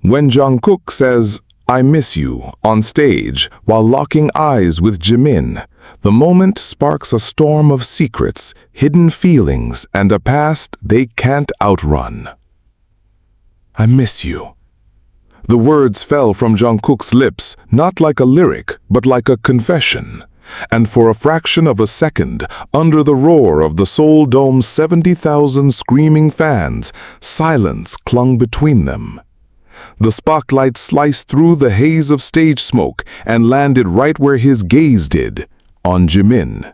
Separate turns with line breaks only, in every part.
When Jungkook says, "I miss you," on stage while locking eyes with Jimin, the moment sparks a storm of secrets, hidden feelings, and a past they can't outrun. I miss you. The words fell from Jungkook's lips, not like a lyric, but like a confession. And for a fraction of a second, under the roar of the Seoul Dome's 70,000 screaming fans, silence clung between them. The spotlight sliced through the haze of stage smoke and landed right where his gaze did, on Jimin.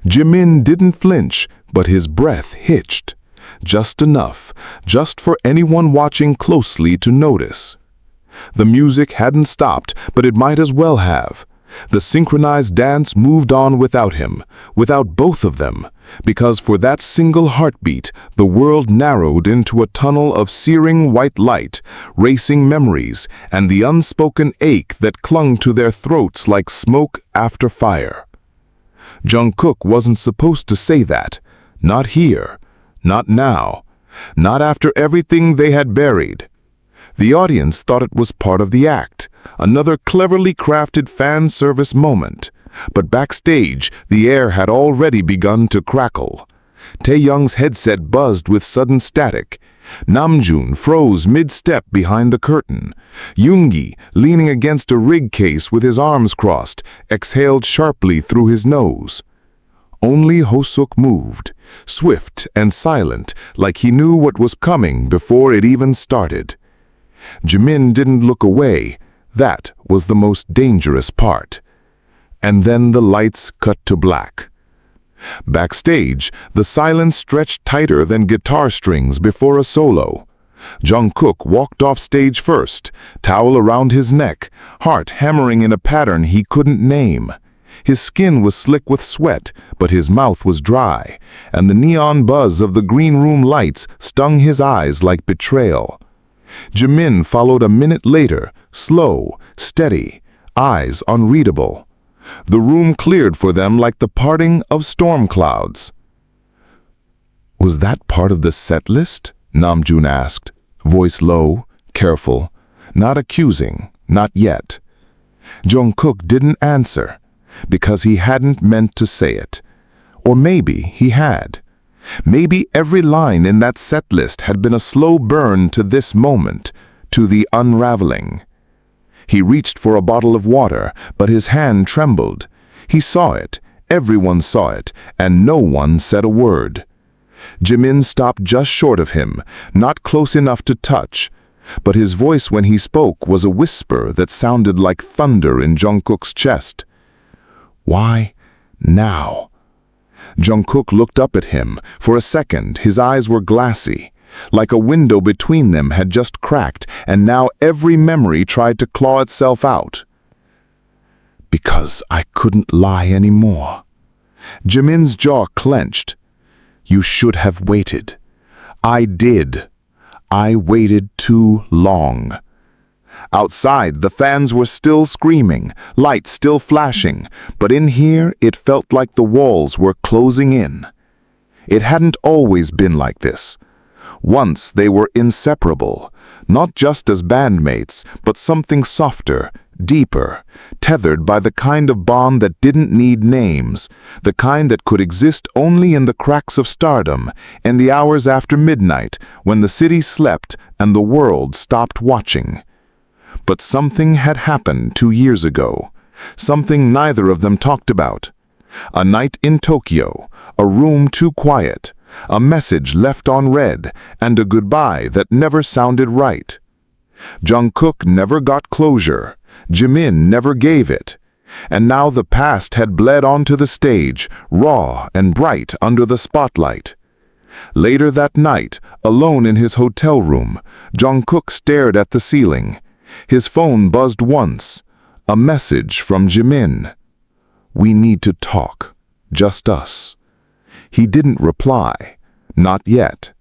Jimin didn't flinch, but his breath hitched. Just enough, just for anyone watching closely to notice. The music hadn't stopped, but it might as well have. The synchronized dance moved on without him, without both of them, because for that single heartbeat, the world narrowed into a tunnel of searing white light, racing memories, and the unspoken ache that clung to their throats like smoke after fire. Jungkook wasn't supposed to say that. Not here. Not now. Not after everything they had buried. The audience thought it was part of the act, another cleverly crafted fan service moment. But backstage, the air had already begun to crackle. Taehyung's headset buzzed with sudden static. Namjoon froze mid-step behind the curtain. Yoongi, leaning against a rig case with his arms crossed, exhaled sharply through his nose. Only Hoseok moved, swift and silent, like he knew what was coming before it even started. Jimin didn't look away. That was the most dangerous part. And then the lights cut to black. Backstage, the silence stretched tighter than guitar strings before a solo. Jungkook walked off stage first, towel around his neck, heart hammering in a pattern he couldn't name. His skin was slick with sweat, but his mouth was dry, and the neon buzz of the green room lights stung his eyes like betrayal. Jimin followed a minute later, slow, steady, eyes unreadable. The room cleared for them like the parting of storm clouds. "Was that part of the set list?" Namjoon asked, voice low, careful, not accusing, not yet. Jungkook didn't answer, because he hadn't meant to say it. Or maybe he had. Maybe every line in that set list had been a slow burn to this moment, to the unraveling. He reached for a bottle of water, but his hand trembled. He saw it, everyone saw it, and no one said a word. Jimin stopped just short of him, not close enough to touch, but his voice when he spoke was a whisper that sounded like thunder in Jungkook's chest. "Why now?" Jungkook looked up at him. For a second, his eyes were glassy, like a window between them had just cracked, and now every memory tried to claw itself out. "Because I couldn't lie anymore." Jimin's jaw clenched. "You should have waited." "I did. I waited too long." Outside, the fans were still screaming, lights still flashing, but in here it felt like the walls were closing in. It hadn't always been like this. Once they were inseparable, not just as bandmates, but something softer, deeper, tethered by the kind of bond that didn't need names, the kind that could exist only in the cracks of stardom, in the hours after midnight, when the city slept and the world stopped watching. But something had happened 2 years ago, something neither of them talked about. A night in Tokyo, a room too quiet, a message left unread, and a goodbye that never sounded right. Jungkook never got closure, Jimin never gave it, and now the past had bled onto the stage, raw and bright under the spotlight. Later that night, alone in his hotel room, Jungkook stared at the ceiling. His phone buzzed once, a message from Jimin. "We need to talk, just us." He didn't reply, not yet.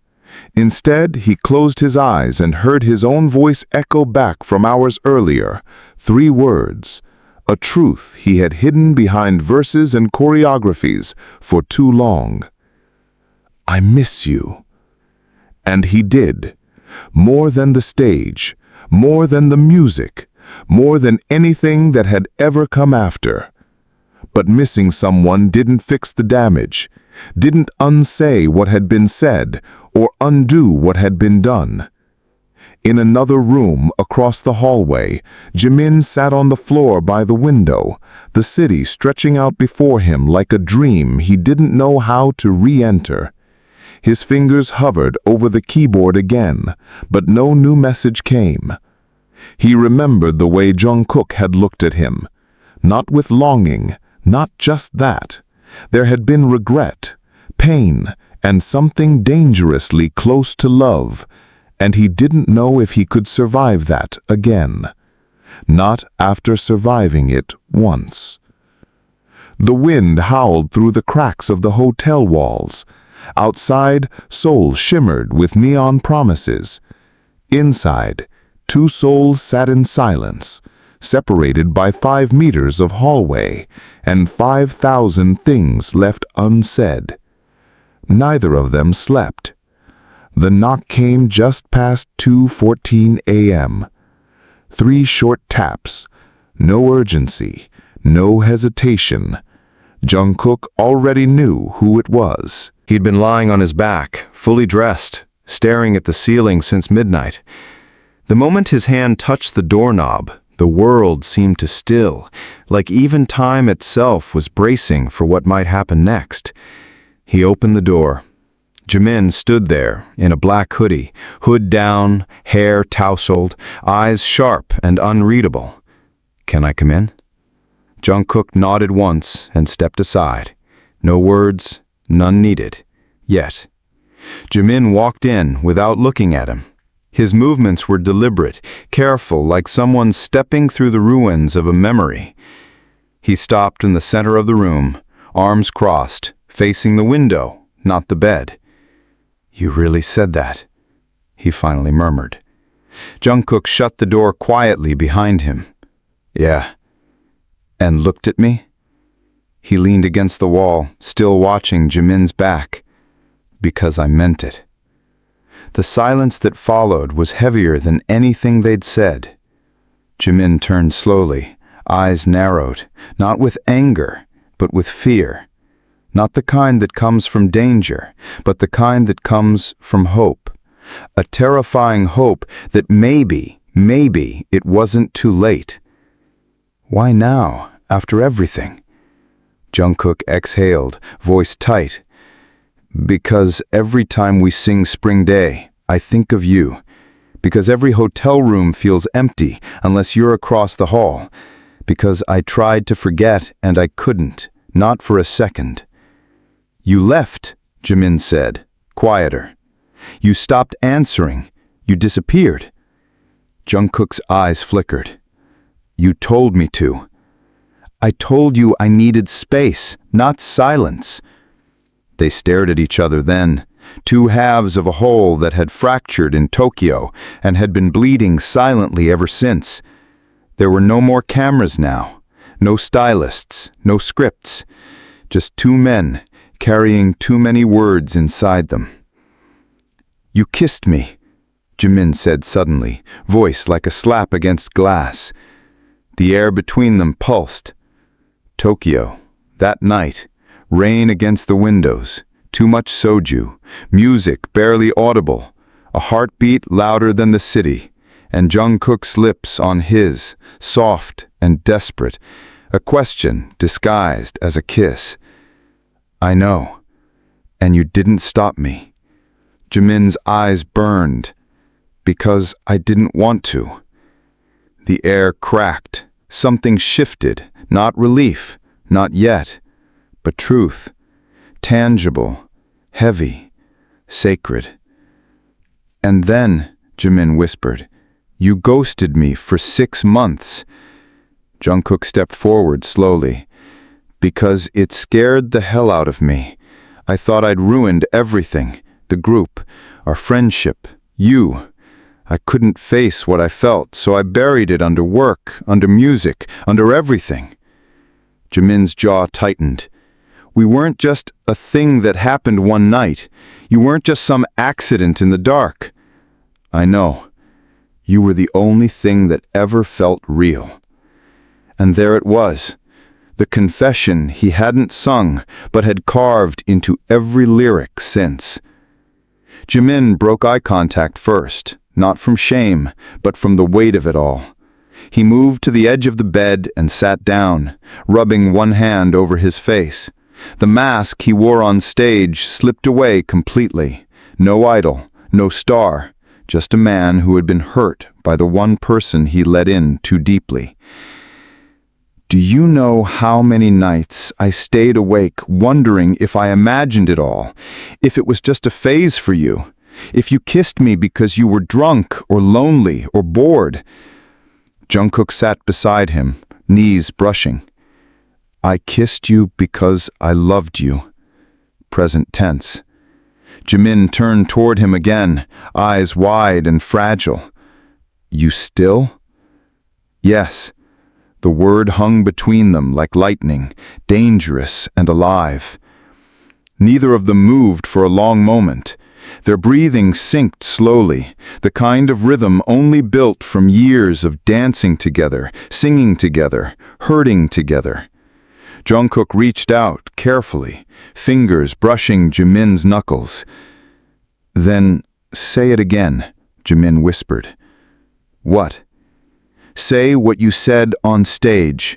Instead, he closed his eyes and heard his own voice echo back from hours earlier, 3 words, a truth he had hidden behind verses and choreographies for too long. "I miss you." And he did, more than the stage, more than the music, more than anything that had ever come after. But missing someone didn't fix the damage, didn't unsay what had been said or undo what had been done. In another room across the hallway, Jimin sat on the floor by the window, the city stretching out before him like a dream he didn't know how to re-enter. His fingers hovered over the keyboard again, but no new message came. He remembered the way Jungkook had looked at him. Not with longing, not just that. There had been regret, pain, and something dangerously close to love, and he didn't know if he could survive that again. Not after surviving it once. The wind howled through the cracks of the hotel walls. Outside, Seoul shimmered with neon promises. Inside, two souls sat in silence, separated by 5 meters of hallway and 5,000 things left unsaid. Neither of them slept. The knock came just past 2:14 a.m. 3 short taps. No urgency, no hesitation. Jungkook already knew who it was.
He'd been lying on his back, fully dressed, staring at the ceiling since midnight. The moment his hand touched the doorknob, the world seemed to still, like even time itself was bracing for what might happen next. He opened the door. Jimin stood there, in a black hoodie, hood down, hair tousled, eyes sharp and unreadable. "Can I come in?" Jungkook nodded once and stepped aside. No words, none needed. Yet. Jimin walked in without looking at him. His movements were deliberate, careful, like someone stepping through the ruins of a memory. He stopped in the center of the room, arms crossed, facing the window, not the bed. "You really said that?" he finally murmured. Jungkook shut the door quietly behind him. "Yeah." "And looked at me?" He leaned against the wall, still watching Jimin's back. "Because I meant it." The silence that followed was heavier than anything they'd said. Jimin turned slowly, eyes narrowed, not with anger, but with fear. Not the kind that comes from danger, but the kind that comes from hope. A terrifying hope that maybe it wasn't too late. "Why now, after everything?" Jungkook exhaled, voice tight. "Because every time we sing Spring Day, I think of you. Because every hotel room feels empty unless you're across the hall. Because I tried to forget and I couldn't, not for a second." "You left," Jimin said, quieter. "You stopped answering. You disappeared." Jungkook's eyes flickered. "You told me to." "I told you I needed space, not silence." They stared at each other then, two halves of a whole that had fractured in Tokyo and had been bleeding silently ever since. There were no more cameras now, no stylists, no scripts, just two men carrying too many words inside them. "You kissed me," Jimin said suddenly, voice like a slap against glass. The air between them pulsed. Tokyo, that night, rain against the windows, too much soju, music barely audible, a heartbeat louder than the city, and Jungkook's lips on his, soft and desperate, a question disguised as a kiss. "I know, and you didn't stop me." Jimin's eyes burned, "because I didn't want to." The air cracked, something shifted, not relief, not yet, but truth, tangible, heavy, sacred. "And then," Jimin whispered, "you ghosted me for 6 months." Jungkook stepped forward slowly. "Because it scared the hell out of me. I thought I'd ruined everything, the group, our friendship, you. I couldn't face what I felt, so I buried it under work, under music, under everything." Jimin's jaw tightened. "We weren't just a thing that happened one night. You weren't just some accident in the dark." "I know. You were the only thing that ever felt real. And there it was, the confession he hadn't sung but had carved into every lyric since. Jimin broke eye contact first, not from shame, but from the weight of it all. He moved to the edge of the bed and sat down, rubbing one hand over his face. The mask he wore on stage slipped away completely. No idol, no star, just a man who had been hurt by the one person he let in too deeply. Do you know how many nights I stayed awake wondering if I imagined it all, if it was just a phase for you, if you kissed me because you were drunk or lonely or bored? Jungkook sat beside him, knees brushing. I kissed you because I loved you. Present tense. Jimin turned toward him again, eyes wide and fragile. You still? Yes. The word hung between them like lightning, dangerous and alive. Neither of them moved for a long moment. Their breathing synced slowly, the kind of rhythm only built from years of dancing together, singing together, hurting together. Jungkook reached out carefully, fingers brushing Jimin's knuckles. Then, say it again, Jimin whispered. What? Say what you said on stage.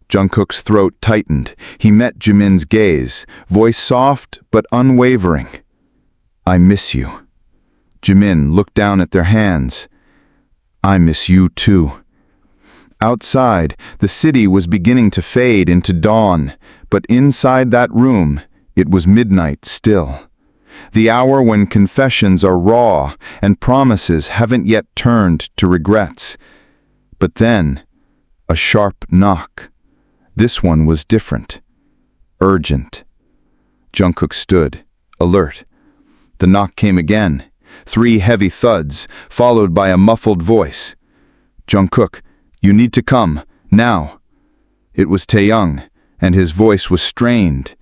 Jungkook's throat tightened. He met Jimin's gaze, voice soft but unwavering. I miss you. Jimin looked down at their hands. I miss you too. Outside, the city was beginning to fade into dawn, but inside that room, it was midnight still. The hour when confessions are raw and promises haven't yet turned to regrets. But then, a sharp knock. This one was different. Urgent. Jungkook stood, alert. The knock came again, 3 heavy thuds, followed by a muffled voice. Jungkook, you need to come, now. It was Taehyung, and his voice was strained.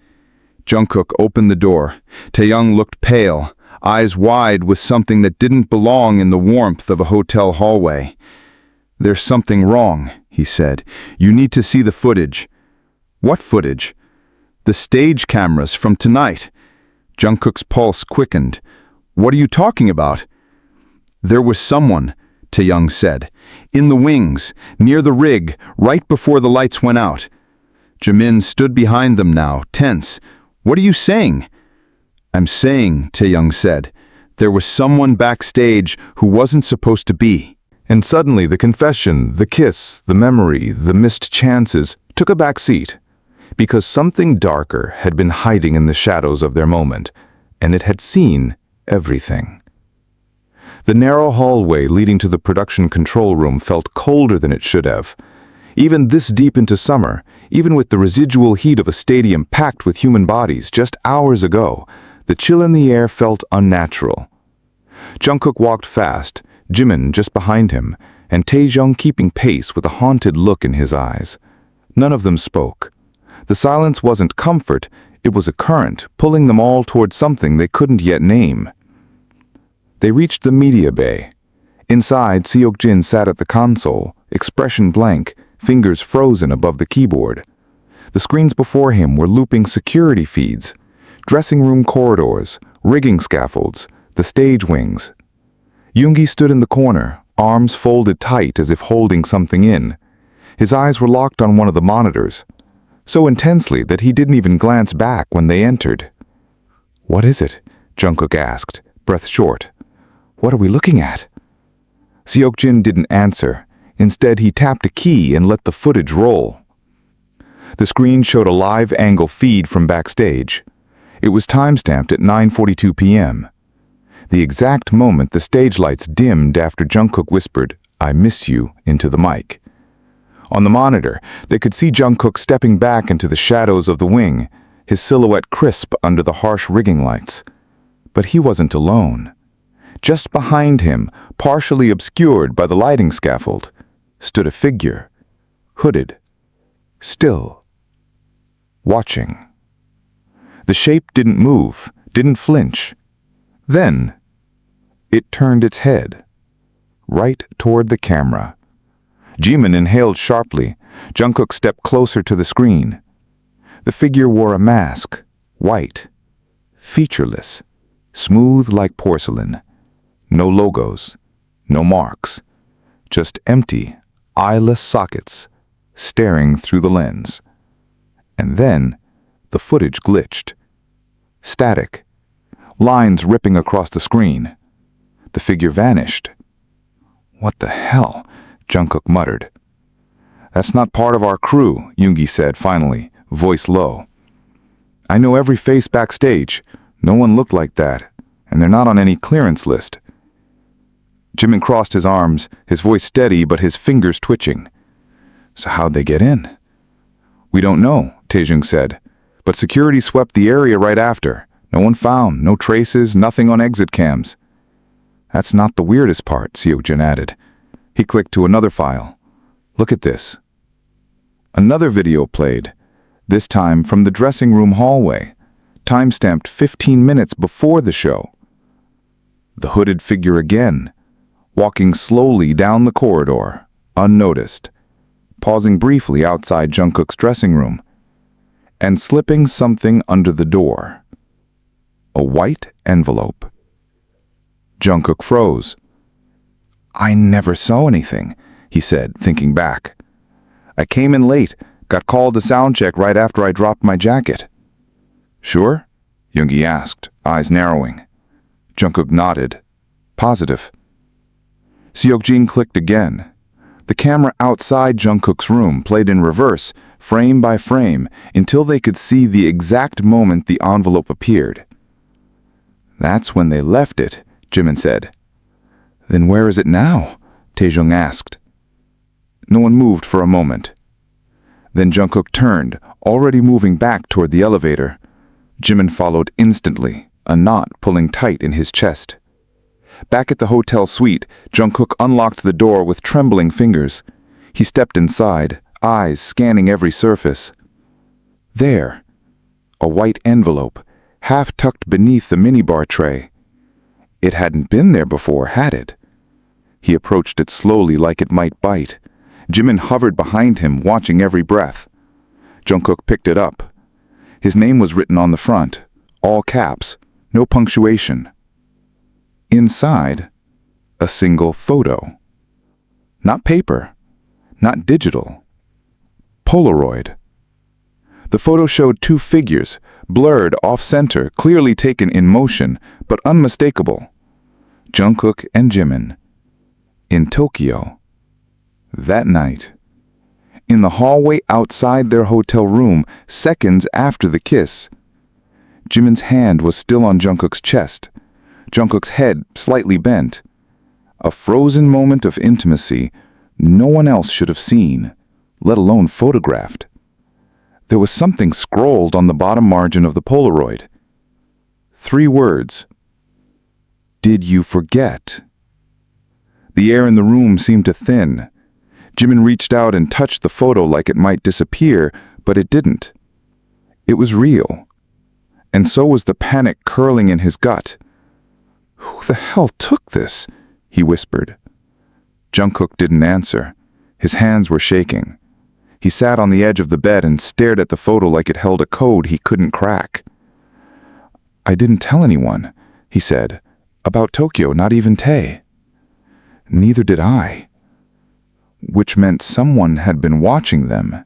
Jungkook opened the door. Taehyung looked pale, eyes wide with something that didn't belong in the warmth of a hotel hallway. There's something wrong, he said. You need to see the footage. What footage? The stage cameras from tonight. Jungkook's pulse quickened. What are you talking about? There was someone, Taehyung said, in the wings, near the rig, right before the lights went out. Jimin stood behind them now, tense. What are you saying? I'm saying, Taehyung said, there was someone backstage who wasn't supposed to be.
And suddenly the confession, the kiss, the memory, the missed chances took a back seat, because something darker had been hiding in the shadows of their moment, and it had seen everything. The narrow hallway leading to the production control room felt colder than it should have. Even this deep into summer, even with the residual heat of a stadium packed with human bodies just hours ago, the chill in the air felt unnatural. Jungkook walked fast, Jimin just behind him, and Taehyung keeping pace with a haunted look in his eyes. None of them spoke. The silence wasn't comfort, it was a current, pulling them all toward something they couldn't yet name. They reached the media bay. Inside, Seokjin sat at the console, expression blank, fingers frozen above the keyboard. The screens before him were looping security feeds, dressing room corridors, rigging scaffolds, the stage wings. Yoongi stood in the corner, arms folded tight as if holding something in. His eyes were locked on one of the monitors, so intensely that he didn't even glance back when they entered. What is it? Jungkook asked, breath short. What are we looking at? Seokjin didn't answer. Instead, he tapped a key and let the footage roll. The screen showed a live angle feed from backstage. It was timestamped at 9:42 p.m. The exact moment the stage lights dimmed after Jungkook whispered, I miss you, into the mic. On the monitor, they could see Jungkook stepping back into the shadows of the wing, his silhouette crisp under the harsh rigging lights. But he wasn't alone. Just behind him, partially obscured by the lighting scaffold, stood a figure, hooded, still, watching. The shape didn't move, didn't flinch. Then, it turned its head,
right toward the camera. Jimin inhaled sharply. Jungkook stepped closer to the screen. The figure wore a mask, white, featureless, smooth like porcelain. No logos, no marks, just empty, eyeless sockets staring through the lens. And then the footage glitched. Static, lines ripping across the screen. The figure vanished. "What the hell?" Jungkook muttered. "That's not part of our crew," Yoongi said finally, voice low. "I know every face backstage. No one looked like that, and they're not on any clearance list." Jimin crossed his arms, his voice steady but his fingers twitching. "So how'd they get in?" "We don't know," Taehyung said, "but security swept the area right after. No one found, no traces, nothing on exit cams." "That's not the weirdest part," Seokjin added. He clicked to another file. "Look at this." Another video played, this time from the dressing room hallway, timestamped 15 minutes before the show. The hooded figure again, walking slowly down the corridor, unnoticed, pausing briefly outside Jungkook's dressing room, and slipping something under the door. A white envelope. Jungkook froze. "I never saw anything," he said, thinking back. "I came in late, got called to soundcheck right after I dropped my jacket." "Sure?" Yoongi asked, eyes narrowing. Jungkook nodded. "Positive." Seokjin clicked again. The camera outside Jungkook's room played in reverse, frame by frame, until they could see the exact moment the envelope appeared. "That's when they left it," Jimin said. "Then where is it now?" Taehyung asked. No one moved for a moment. Then Jungkook turned, already moving back toward the elevator. Jimin followed instantly, a knot pulling tight in his chest. Back at the hotel suite, Jungkook unlocked the door with trembling fingers. He stepped inside, eyes scanning every surface. There, a white envelope, half tucked beneath the minibar tray. It hadn't been there before, had it? He approached it slowly like it might bite. Jimin hovered behind him, watching every breath. Jungkook picked it up. His name was written on the front, all caps, no punctuation. Inside, a single photo. Not paper, not digital. Polaroid. The photo showed two figures, blurred off-center, clearly taken in motion, but unmistakable. Jungkook and Jimin. In Tokyo. That night. In the hallway outside their hotel room, seconds after the kiss. Jimin's hand was still on Jungkook's chest. Jungkook's head slightly bent. A frozen moment of intimacy no one else should have seen, let alone photographed. There was something scrolled on the bottom margin of the Polaroid. 3 words. "Did you forget?" The air in the room seemed to thin. Jimin reached out and touched the photo like it might disappear, but it didn't. It was real. And so was the panic curling in his gut. "Who the hell took this?" he whispered. Jungkook didn't answer. His hands were shaking. He sat on the edge of the bed and stared at the photo like it held a code he couldn't crack. "I didn't tell anyone," he said. "About Tokyo, not even Tae." "Neither did I." Which meant someone had been watching them.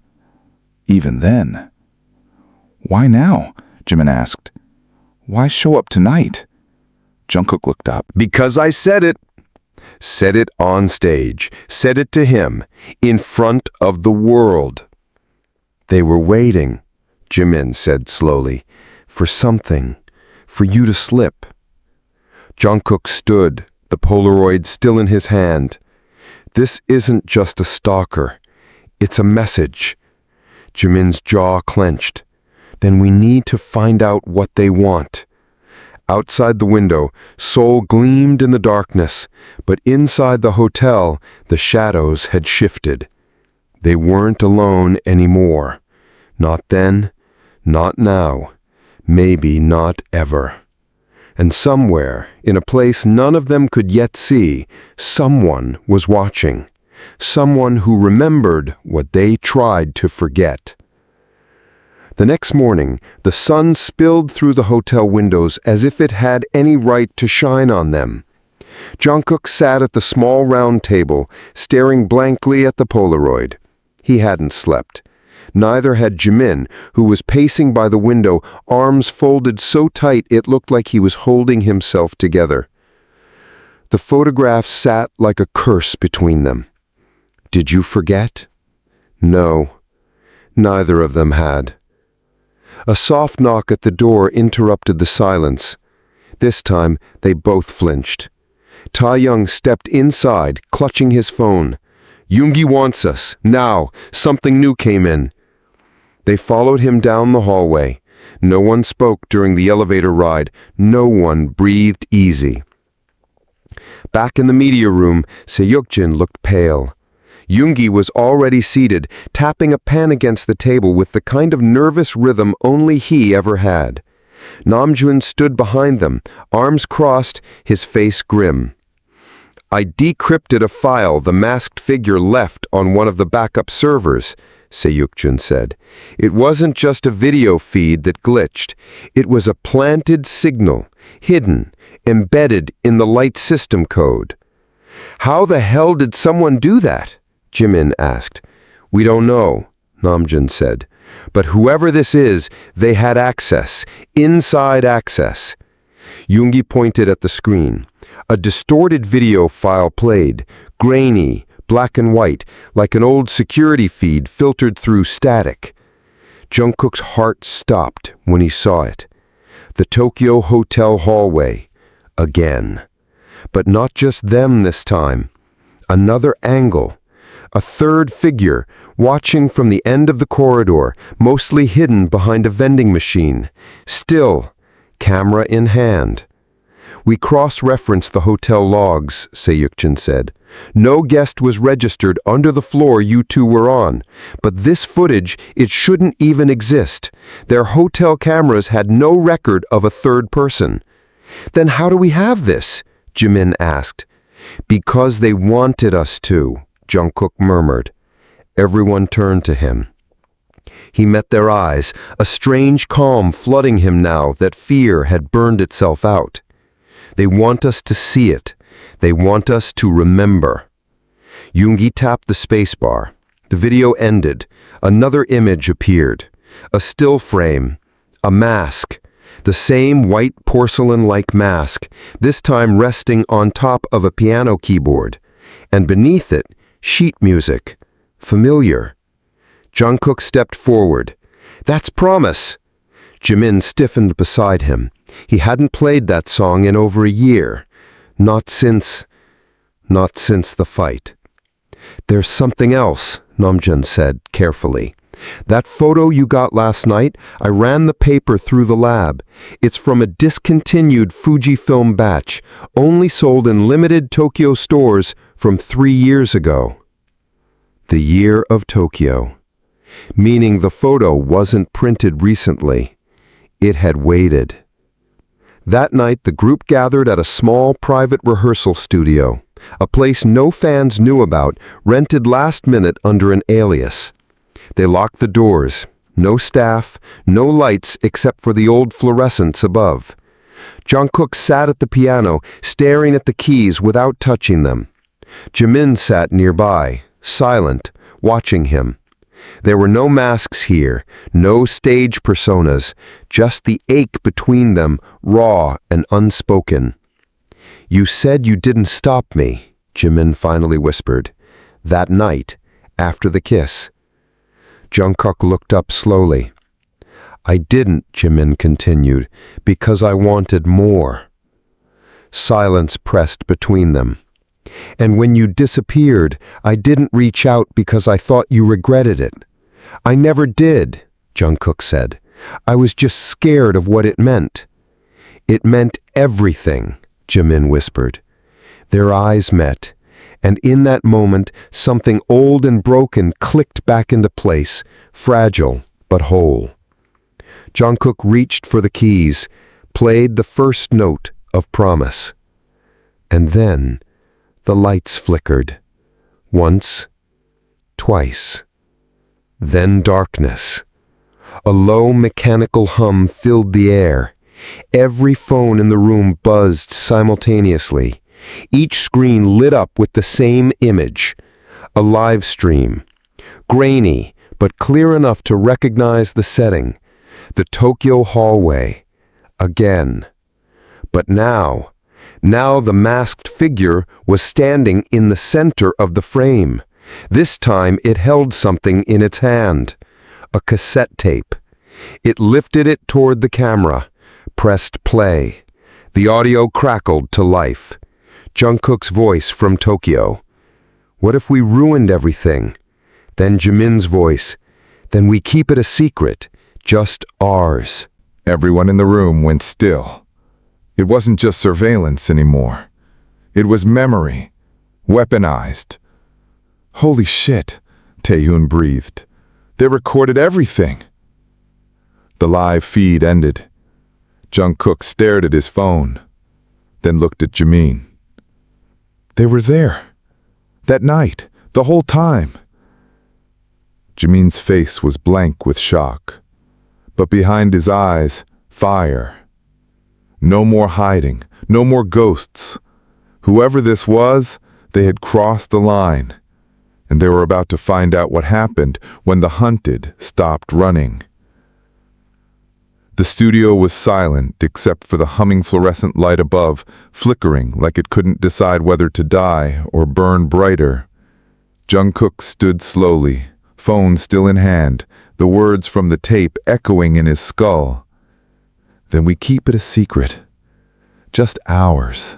Even then. "Why now?" Jimin asked. "Why show up tonight?" Jungkook looked up.
"Because I said it. Said it on stage. Said it to him. In front of the world." "They were waiting," Jimin said slowly, "for something. For you to slip." Jungkook stood, the Polaroid still in his hand. "This isn't just a stalker. It's a message." Jimin's jaw clenched. "Then we need to find out what they want." Outside the window, Seoul gleamed in the darkness, but inside the hotel, the shadows had shifted. They weren't alone anymore. Not then, not now, maybe not ever.
And somewhere, in a place none of them could yet see, someone was watching. Someone who remembered what they tried to forget. The next morning, the sun spilled through the hotel windows as if it had any right to shine on them. Jungkook sat at the small round table, staring blankly at the Polaroid. He hadn't slept. Neither had Jimin, who was pacing by the window, arms folded so tight it looked like he was holding himself together. The photograph sat like a curse between them. Did you forget? No, neither of them had. A soft knock at the door interrupted the silence. This time, they both flinched. Taehyung stepped inside, clutching his phone. "Yoongi wants us, now. Something new came in." They followed him down the hallway. No one spoke during the elevator ride. No one breathed easy. Back in the media room, Seokjin looked pale. Yoongi was already seated, tapping a pen against the table with the kind of nervous rhythm only he ever had. Namjoon stood behind them, arms crossed, his face grim. "I decrypted a file the masked figure left on one of the backup servers," Seokjin said. "It wasn't just a video feed that glitched. It was a planted signal, hidden, embedded in the light system code." "How the hell did someone do that?" Jimin asked. "We don't know," Namjoon said. "But whoever this is, they had access, inside access." Yoongi pointed at the screen. A distorted video file played, grainy, black and white, like an old security feed filtered through static. Jungkook's heart stopped when he saw it. The Tokyo hotel hallway. Again. But not just them this time. Another angle. A third figure, watching from the end of the corridor, mostly hidden behind a vending machine. Still, camera in hand. "We cross-referenced the hotel logs," Seokjin said. "No guest was registered under the floor you two were on. But this footage, it shouldn't even exist. Their hotel cameras had no record of a third person." "Then how do we have this?" Jimin asked. "Because they wanted us to," Jungkook murmured. Everyone turned to him. He met their eyes, a strange calm flooding him now that fear had burned itself out. "They want us to see it. They want us to remember." Yoongi tapped the spacebar. The video ended. Another image appeared. A still frame. A mask. The same white porcelain-like mask, this time resting on top of a piano keyboard. And beneath it, sheet music. Familiar. Jungkook stepped forward. "That's Promise." Jimin stiffened beside him. He hadn't played that song in over a year. Not since the fight. "There's something else," Namjoon said carefully. "That photo you got last night, I ran the paper through the lab. It's from a discontinued Fujifilm batch, only sold in limited Tokyo stores from 3 years ago." The year of Tokyo. Meaning the photo wasn't printed recently. It had waited. That night, the group gathered at a small private rehearsal studio, a place no fans knew about, rented last minute under an alias. They locked the doors. No staff, no lights except for the old fluorescents above. Jungkook sat at the piano, staring at the keys without touching them. Jimin sat nearby, silent, watching him. There were no masks here, no stage personas, just the ache between them, raw and unspoken. "You said you didn't stop me," Jimin finally whispered. "That night, after the kiss." Jungkook looked up slowly. "I didn't," Jimin continued, "because I wanted more." Silence pressed between them. "And when you disappeared, I didn't reach out because I thought you regretted it." "I never did," Jungkook said. "I was just scared of what it meant." "It meant everything," Jimin whispered. Their eyes met, and in that moment, something old and broken clicked back into place, fragile but whole. Jungkook reached for the keys, played the first note of promise. And then the lights flickered. Once, twice. Then darkness. A low mechanical hum filled the air. Every phone in the room buzzed simultaneously. Each screen lit up with the same image. A live stream. Grainy, but clear enough to recognize the setting. The Tokyo hallway. Again. But now the masked figure was standing in the center of the frame. This time it held something in its hand. A cassette tape. It lifted it toward the camera, pressed play. The audio crackled to life. Jungkook's voice from Tokyo. What if we ruined everything? Then Jimin's voice. Then we keep it a secret, just ours.
Everyone in the room went still. It wasn't just surveillance anymore. It was memory, weaponized. Holy shit, Taehyung breathed. They recorded everything. The live feed ended. Jungkook stared at his phone, then looked at Jimin. They were there. That night, the whole time. Jimin's face was blank with shock, but behind his eyes, fire. No more hiding, no more ghosts. Whoever this was, they had crossed the line, and they were about to find out what happened when the hunted stopped running. The studio was silent except for the humming fluorescent light above, flickering like it couldn't decide whether to die or burn brighter. Jungkook stood slowly, phone still in hand, the words from the tape echoing in his skull. Then we keep it a secret. Just ours.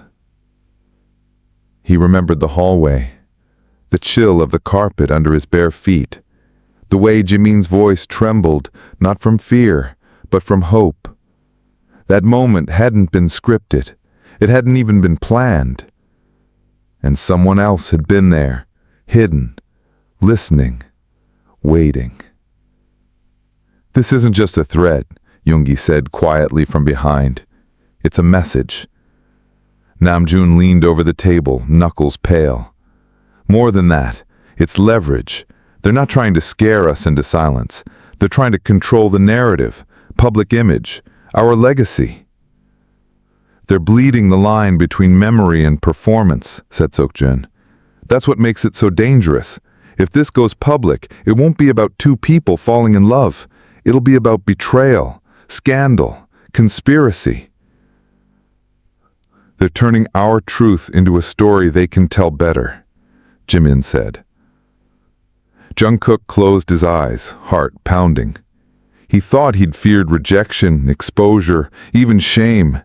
He remembered the hallway, the chill of the carpet under his bare feet, the way Jimin's voice trembled, not from fear, but from hope. That moment hadn't been scripted. It hadn't even been planned. And someone else had been there, hidden, listening, waiting. This isn't just a threat, Yoongi said quietly from behind. It's a message. Namjoon leaned over the table, knuckles pale. More than that, it's leverage. They're not trying to scare us into silence. They're trying to control the narrative, public image, our legacy. They're bleeding the line between memory and performance, said Seokjun. That's what makes it so dangerous. If this goes public, it won't be about two people falling in love. It'll be about betrayal, scandal, conspiracy. They're turning our truth into a story they can tell better, Jimin said. Jungkook closed his eyes, heart pounding. He thought he'd feared rejection, exposure, even shame.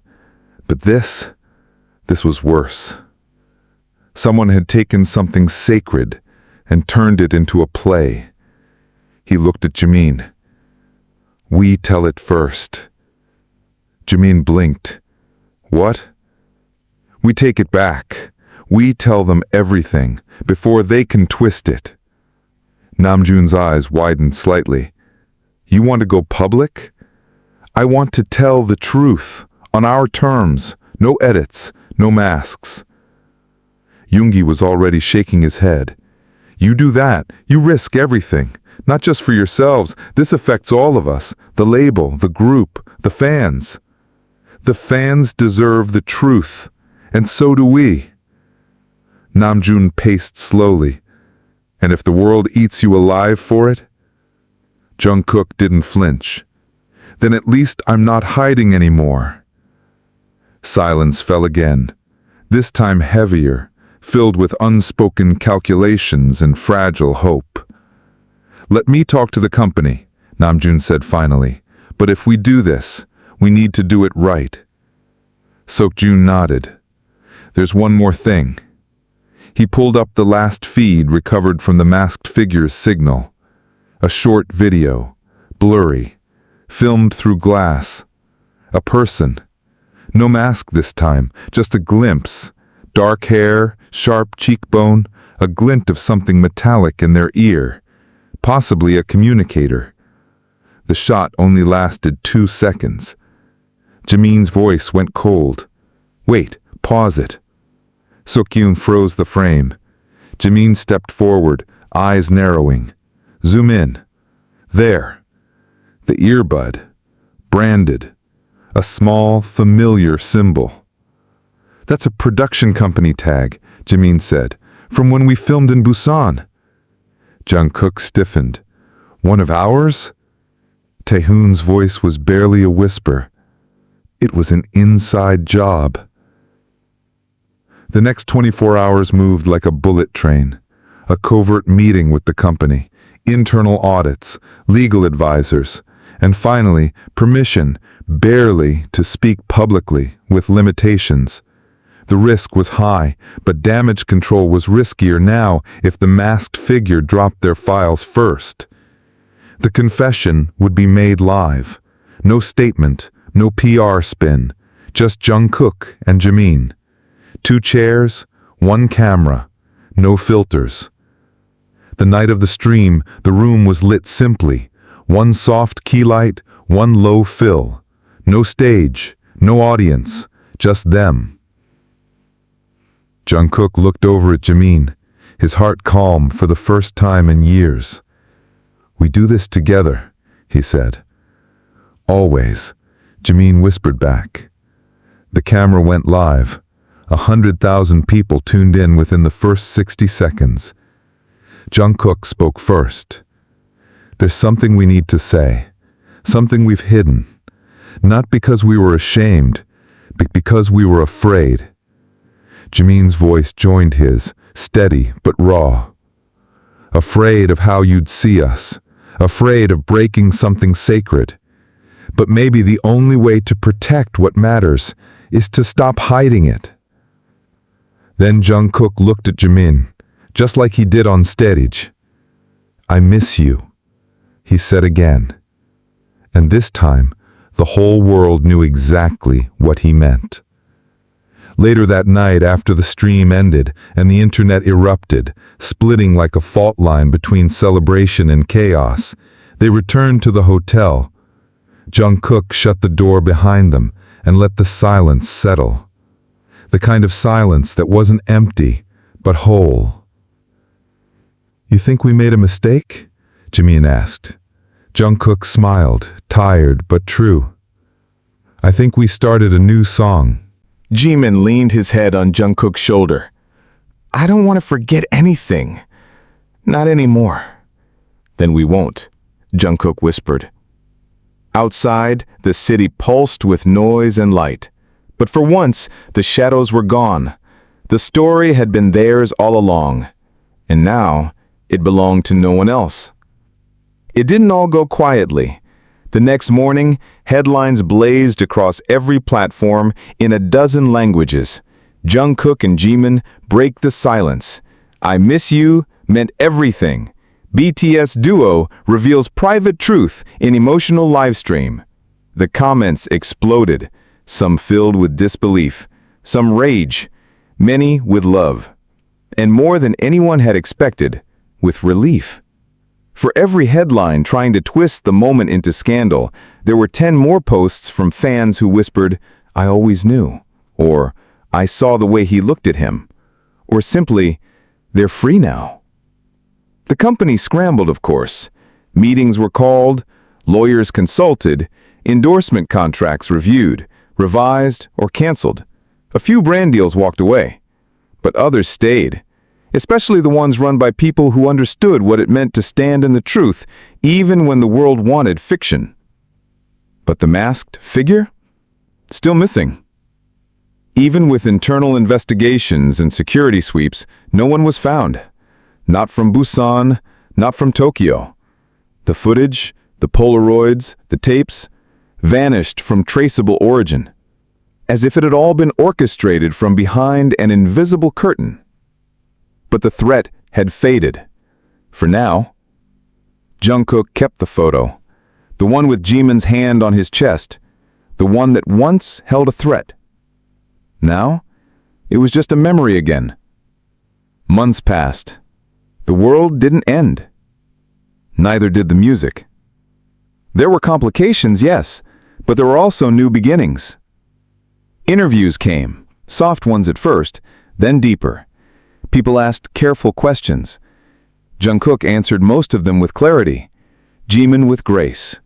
But this was worse. Someone had taken something sacred and turned it into a play. He looked at Jimin. We tell it first. Jimin blinked. What? We take it back. We tell them everything before they can twist it. Namjoon's eyes widened slightly. You want to go public? I want to tell the truth, on our terms, no edits, no masks. Yoongi was already shaking his head. You do that, you risk everything, not just for yourselves. This affects all of us, the label, the group, the fans. The fans deserve the truth, and so do we. Namjoon paced slowly. And if the world eats you alive for it? Jungkook didn't flinch. Then at least I'm not hiding anymore. Silence fell again, this time heavier, filled with unspoken calculations and fragile hope. Let me talk to the company, Namjoon said finally. But if we do this, we need to do it right. Seokjun nodded. There's one more thing. He pulled up the last feed recovered from the masked figure's signal. A short video, blurry, filmed through glass. A person. No mask this time, just a glimpse. Dark hair, sharp cheekbone, a glint of something metallic in their ear. Possibly a communicator. The shot only lasted 2 seconds.
Jimin's voice went cold. Wait, pause it. Seokyoon froze the frame. Jimin stepped forward, eyes narrowing. Zoom in. There. The earbud. Branded. A small, familiar symbol. That's a production company tag, Jimin said, from when we filmed in Busan. Jungkook stiffened. One of ours? Taehyung's voice was barely a whisper. It was an inside job. The next 24 hours moved like a bullet train. A covert meeting with the company, internal audits, legal advisors, and finally, permission, barely, to speak publicly, with limitations. The risk was high, but damage control was riskier now if the masked figure dropped their files first. The confession would be made live. No statement, no PR spin, just Jungkook and Jimin. 2 chairs, 1 camera, no filters. The night of the stream, the room was lit simply. 1 soft key light, 1 low fill. No stage, no audience, just them. Jungkook looked over at Jimin, his heart calm for the first time in years. We do this together, he said. Always, Jimin whispered back. The camera went live. 100,000 people tuned in within the first 60 seconds. Jungkook spoke first. There's something we need to say, something we've hidden, not because we were ashamed, but because we were afraid. Jimin's voice joined his, steady but raw. Afraid of how you'd see us, afraid of breaking something sacred. But maybe the only way to protect what matters is to stop hiding it. Then Jungkook looked at Jimin, just like he did on stage. I miss you, he said again. And this time, the whole world knew exactly what he meant. Later that night, after the stream ended and the internet erupted, splitting like a fault line between celebration and chaos, they returned to the hotel. Jungkook shut the door behind them and let the silence settle. The kind of silence that wasn't empty, but whole. You think we made a mistake? Jimin asked. Jungkook smiled, tired but true. I think we started a new song.
Jimin leaned his head on Jungkook's shoulder. I don't want to forget anything. Not anymore. Then we won't, Jungkook whispered. Outside, the city pulsed with noise and light. But for once, the shadows were gone. The story had been theirs all along. And now, it belonged to no one else. It didn't all go quietly. The next morning, headlines blazed across every platform in a dozen languages. Jungkook and Jimin break the silence. I miss you meant everything. BTS duo reveals private truth in emotional livestream. The comments exploded, some filled with disbelief, some rage, many with love, and more than anyone had expected, with relief. For every headline trying to twist the moment into scandal, there were 10 more posts from fans who whispered, I always knew, or I saw the way he looked at him, or simply, they're free now. The company scrambled, of course. Meetings were called, lawyers consulted, endorsement contracts reviewed, revised, or canceled. A few brand deals walked away, but others stayed. Especially the ones run by people who understood what it meant to stand in the truth, even when the world wanted fiction. But the masked figure? Still missing. Even with internal investigations and security sweeps, no one was found. Not from Busan, not from Tokyo. The footage, the Polaroids, the tapes, vanished from traceable origin, as if it had all been orchestrated from behind an invisible curtain. But the threat had faded. For now. Jungkook kept the photo, the one with Jimin's hand on his chest, the one that once held a threat. Now, it was just a memory again. Months passed. The world didn't end. Neither did the music. There were complications, yes,
But there were also new beginnings. Interviews came, soft ones at first, then deeper. People asked careful questions. Jungkook answered most of them with clarity, Jimin with grace.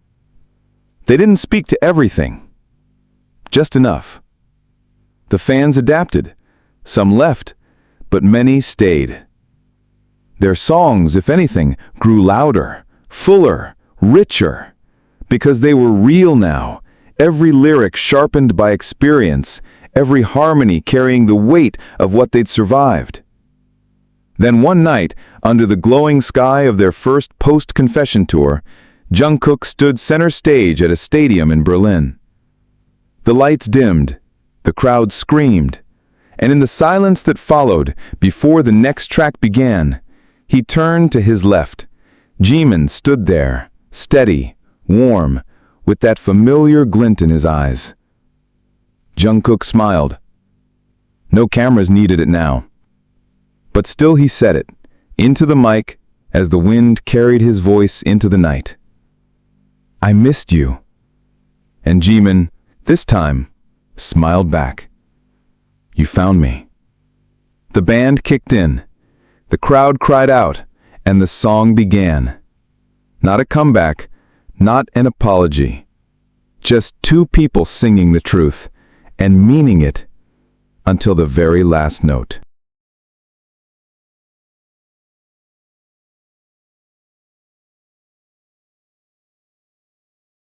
They didn't speak to everything, just enough. The fans adapted. Some left, but many stayed. Their songs, if anything, grew louder, fuller, richer, because they were real now, every lyric sharpened by experience, every harmony carrying the weight of what they'd survived. Then one night, under the glowing sky of their first post-confession tour, Jungkook stood center stage at a stadium in Berlin. The lights dimmed, the crowd screamed, and in the silence that followed, before the next track began, he turned to his left. Jimin stood there, steady, warm, with that familiar glint in his eyes. Jungkook smiled. No cameras needed it now. But still he said it, into the mic, as the wind carried his voice into the night. I missed you. And Jimin, this time, smiled back. You found me. The band kicked in. The crowd cried out, and the song began. Not a comeback, not an apology. Just two people singing the truth, and meaning it, until the very last note.